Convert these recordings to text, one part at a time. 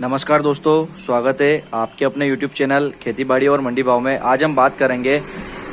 नमस्कार दोस्तों, स्वागत है आपके अपने YouTube चैनल खेती बाड़ी और मंडी भाव में। आज हम बात करेंगे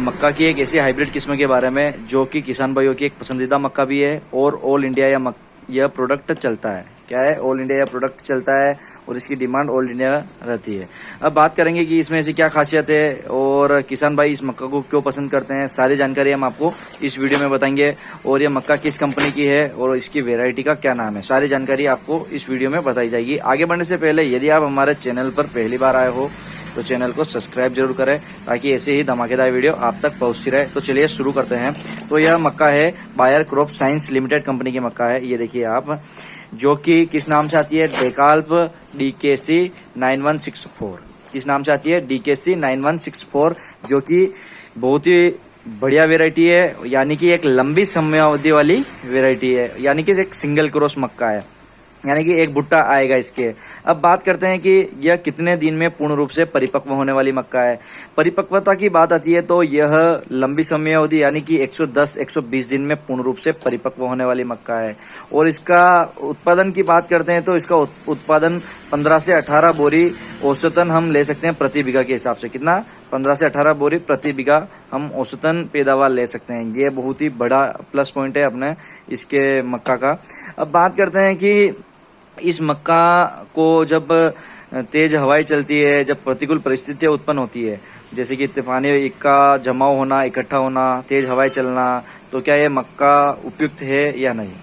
मक्का की एक ऐसी हाइब्रिड किस्म के बारे में जो कि किसान भाइयों की एक पसंदीदा मक्का भी है और ऑल इंडिया यह प्रोडक्ट चलता है। क्या है? ऑल इंडिया यह प्रोडक्ट चलता है और इसकी डिमांड ऑल इंडिया रहती है। अब बात करेंगे कि इसमें ऐसी क्या खासियत है और किसान भाई इस मक्का को क्यों पसंद करते हैं। सारी जानकारी हम आपको इस वीडियो में बताएंगे और ये मक्का किस कंपनी की है और इसकी वेराइटी का क्या नाम है, सारी जानकारी आपको इस वीडियो में बताई जाएगी। आगे बढ़ने से पहले यदि आप हमारे चैनल पर पहली बार आए हो तो चैनल को सब्सक्राइब जरूर करें ताकि ऐसे ही धमाकेदार वीडियो आप तक पहुंचती रहे। तो चलिए शुरू करते हैं। तो यह मक्का है buyer crop science limited company की मक्का है। ये देखिए आप, जो कि किस नाम से आती है? डेकाल्प DKC 9164। किस नाम से आती है? DKC 9164, जो कि बहुत ही बढ़िया वेराइटी है, यानी कि एक लंबी समयावधि वाली वेराइटी है, यानी कि एक सिंगल क्रॉस मक्का है, यानी कि एक भुट्टा आएगा इसके। अब बात करते हैं कि यह कितने दिन में पूर्ण रूप से परिपक्व होने वाली मक्का है। परिपक्वता की बात आती है तो यह लंबी समयावधि यानी कि 110-120 दिन में पूर्ण रूप से परिपक्व होने वाली मक्का है। और इसका उत्पादन की बात करते हैं तो इसका उत्पादन 15 से 18 बोरी औसतन हम ले सकते हैं प्रति बीघा के हिसाब से। कितना? 15 से 18 बोरी प्रति बीघा हम औसतन पैदावार ले सकते हैं। ये बहुत ही बड़ा प्लस पॉइंट है अपने इसके मक्का का। अब बात करते हैं कि इस मक्का को जब तेज हवाएं चलती है, जब प्रतिकूल परिस्थितियां उत्पन्न होती है, जैसे कि तूफानी का जमाव होना, इकट्ठा होना, तेज हवाएं चलना, तो क्या ये मक्का उपयुक्त है या नहीं?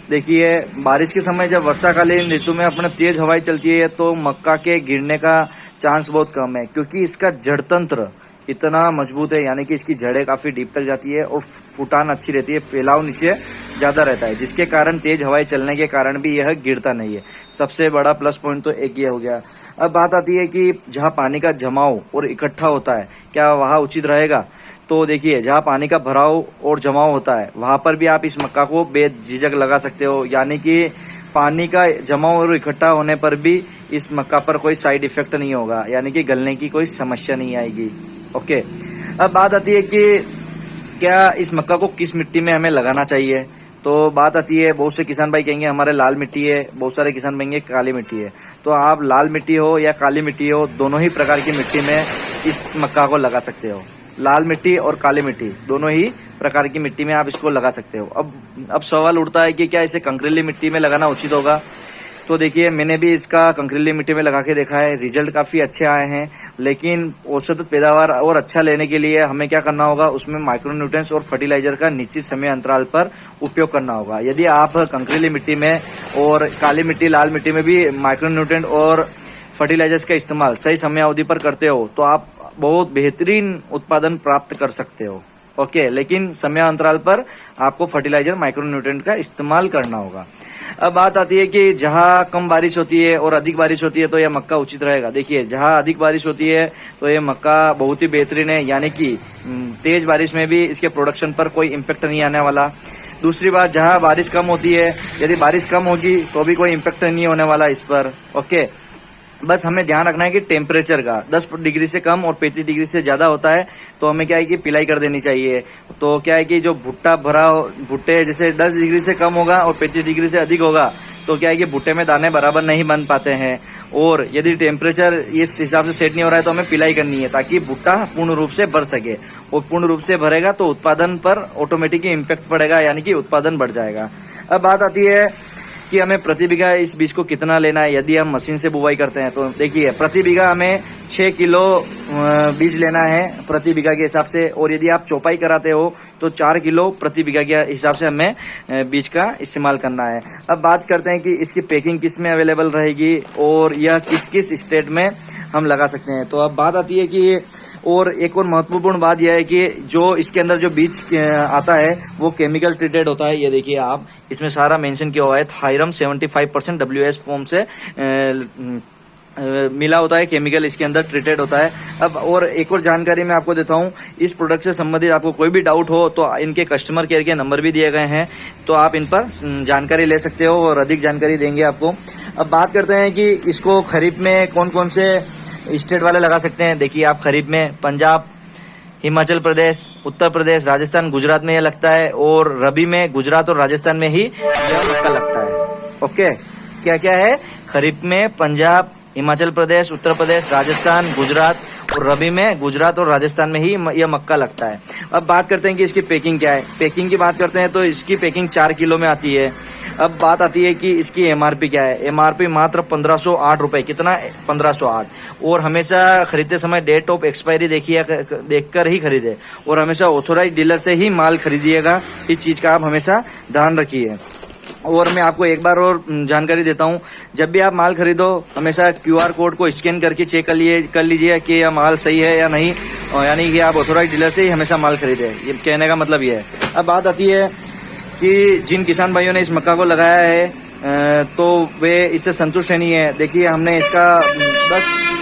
देखिए, बारिश के समय जब वर्षाकालीन ऋतु में अपने तेज हवाएं चलती है तो मक्का के गिरने का चांस बहुत कम है, क्योंकि इसका जड़ तंत्र इतना मजबूत है, यानी कि इसकी जड़ें काफी डीप तक जाती है और फुटान अच्छी रहती है, फैलाव नीचे ज्यादा रहता है, जिसके कारण तेज हवाएं चलने के कारण भी यह गिरता नहीं है। सबसे बड़ा प्लस पॉइंट तो एक ये हो गया। अब बात आती है कि जहां पानी का जमाव और इकट्ठा होता है, क्या वहां उचित रहेगा? तो देखिए, जहां पानी का भराव और जमाव होता है वहां पर भी आप इस मक्का को बेझिझक लगा सकते हो, यानी कि पानी का जमाव और इकट्ठा होने पर भी इस मक्का पर कोई साइड इफेक्ट नहीं होगा, यानी कि गलने की कोई समस्या नहीं आएगी। ओके, अब बात आती है कि क्या इस मक्का को किस मिट्टी में हमें लगाना चाहिए। तो बात आती है, बहुत से किसान भाई कहेंगे हमारे लाल मिट्टी है, बहुत सारे किसान कहेंगे काली मिट्टी है। तो आप लाल मिट्टी हो या काली मिट्टी हो, दोनों ही प्रकार की मिट्टी में इस मक्का को लगा सकते हो। लाल मिट्टी और काली मिट्टी, दोनों ही प्रकार की मिट्टी में आप इसको लगा सकते हो। अब सवाल उठता है कि क्या इसे कंकरीली मिट्टी में लगाना उचित होगा। तो देखिए, मैंने भी इसका कंकरीली मिट्टी में लगा के देखा है, रिजल्ट काफी अच्छे आए हैं। लेकिन औसत पैदावार और अच्छा लेने के लिए हमें क्या करना होगा, उसमें माइक्रोन्यूट्रिएंट्स और फर्टिलाइजर का निश्चित समय अंतराल पर उपयोग करना होगा। यदि आप कंकरीली मिट्टी में और काली मिट्टी, लाल मिट्टी में भी माइक्रोन्यूट्रिएंट और फर्टिलाइजर्स का इस्तेमाल सही समयावधि पर करते हो तो आप बहुत बेहतरीन उत्पादन प्राप्त कर सकते हो। ओके, लेकिन समय अंतराल पर आपको फर्टिलाइजर, माइक्रोन्यूट्रिएंट का इस्तेमाल करना होगा। अब बात आती है कि जहां कम बारिश होती है और अधिक बारिश होती है तो यह मक्का उचित रहेगा। देखिए, जहां अधिक बारिश होती है तो यह मक्का बहुत ही बेहतरीन है, यानी कि तेज बारिश में भी इसके प्रोडक्शन पर कोई इम्पेक्ट नहीं आने वाला। दूसरी बात, जहां बारिश कम होती है, यदि बारिश कम होगी तो भी कोई इम्पेक्ट नहीं होने वाला इस पर। ओके, बस हमें ध्यान रखना है कि टेम्परेचर का 10 डिग्री से कम और 35 डिग्री से ज्यादा होता है तो हमें क्या है कि पिलाई कर देनी चाहिए। तो क्या है कि जो भुट्टे जैसे 10 डिग्री से कम होगा और 35 डिग्री से अधिक होगा तो क्या है कि भुट्टे में दाने बराबर नहीं बन पाते हैं। और यदि टेम्परेचर इस हिसाब से सेट नहीं हो रहा है तो हमें पिलाई करनी है ताकि भुट्टा पूर्ण रूप से भर सके। और पूर्ण रूप से भरेगा तो उत्पादन पर ऑटोमेटिक इम्पैक्ट पड़ेगा, यानी कि उत्पादन बढ़ जाएगा। अब बात आती है कि हमें प्रति बीघा इस बीज को कितना लेना है। यदि हम मशीन से बुवाई करते हैं तो देखिए, प्रति बीघा हमें 6 किलो बीज लेना है प्रति बीघा के हिसाब से, और यदि आप चौपाई कराते हो तो 4 किलो प्रति बीघा के हिसाब से हमें बीज का इस्तेमाल करना है। अब बात करते हैं कि इसकी पैकिंग किस में अवेलेबल रहेगी और यह किस किस स्टेट में हम लगा सकते हैं। तो अब बात आती है कि और एक और महत्वपूर्ण बात यह है कि जो इसके अंदर जो बीज आता है वो केमिकल ट्रीटेड होता है। ये देखिए आप, इसमें सारा मेंशन किया हुआ है, थायरम 75% WS फॉर्म से मिला होता है, केमिकल इसके अंदर ट्रीटेड होता है। अब और एक और जानकारी मैं आपको देता हूँ, इस प्रोडक्ट से संबंधित आपको कोई भी डाउट हो तो इनके कस्टमर केयर के नंबर भी दिए गए हैं, तो आप इन पर जानकारी ले सकते हो और अधिक जानकारी देंगे आपको। अब बात करते हैं कि इसको खरीफ में कौन कौन से स्टेट वाले लगा सकते हैं। देखिए आप, खरीफ में पंजाब, हिमाचल प्रदेश, उत्तर प्रदेश, राजस्थान, गुजरात में यह लगता है, और रबी में गुजरात और राजस्थान में ही यह मक्का लगता है। ओके, क्या क्या है? खरीफ में पंजाब, हिमाचल प्रदेश, उत्तर प्रदेश, राजस्थान, गुजरात और रबी में गुजरात और राजस्थान में ही यह मक्का लगता है। अब बात करते हैं कि इसकी पैकिंग क्या है। पैकिंग की बात करते हैं तो इसकी पैकिंग 4 किलो में आती है। अब बात आती है कि इसकी एमआरपी क्या है। एमआरपी मात्र 1508 रुपए। कितना? 1508। और हमेशा खरीदते समय डेट ऑफ एक्सपायरी देखकर ही खरीदे और हमेशा ऑथोराइज डीलर से ही माल खरीदिएगा। इस चीज का आप हमेशा ध्यान रखिए। और मैं आपको एक बार और जानकारी देता हूं, जब भी आप माल खरीदो हमेशा क्यूआर कोड को स्कैन करके चेक कर लीजिए कि यह माल सही है या नहीं, यानी कि आप ऑथोराइज डीलर से ही हमेशा माल खरीदे। ये कहने का मतलब ये है। अब बात आती है कि जिन किसान भाइयों ने इस मक्का को लगाया है तो वे इससे संतुष्ट नहीं है। देखिए हमने इसका बस